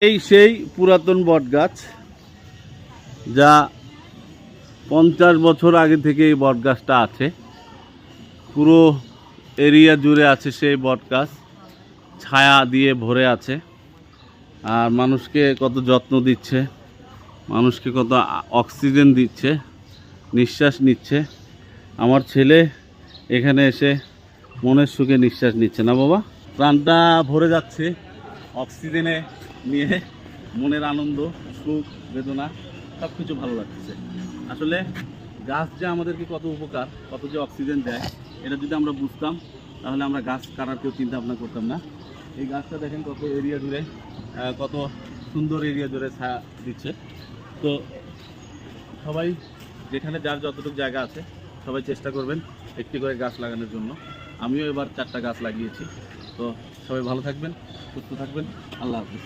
এই সেই পুরাতন বটগাছ, যা 50 বছর আগে থেকে এই বটগাছটা আছে। পুরো এরিয়া জুড়ে আছে সেই বটগাছ, ছায়া দিয়ে ভরে আছে। আর মানুষকে কত যত্ন দিচ্ছে, মানুষকে কত অক্সিজেন দিচ্ছে, নিঃশ্বাস নিচ্ছে। আমার ছেলে এখানে এসে মনের সুখে নিঃশ্বাস নিচ্ছে না বাবা? প্রাণটা ভরে যাচ্ছে অক্সিজেনে নিয়ে, মনের আনন্দ, সুখ, বেদনা সব কিছু ভালো লাগছে। আসলে গাছ যে আমাদেরকে কত উপকার, কত যে অক্সিজেন দেয়, এটা যদি আমরা বুঝতাম তাহলে আমরা গাছ কাটার কেউ চিন্তা ভাবনা করতাম না। এই গাছটা দেখেন কত এরিয়া জুড়ে, কত সুন্দর এরিয়া জুড়ে ছায়া দিচ্ছে। তো সবাই যেখানে যার যতটুকু জায়গা আছে সবাই চেষ্টা করবেন একটি করে গাছ লাগানোর জন্য। আমিও এবার 4টা গাছ লাগিয়েছি। তো সবাই ভালো থাকবেন, সুস্থ থাকবেন। আল্লাহ হাফিজ।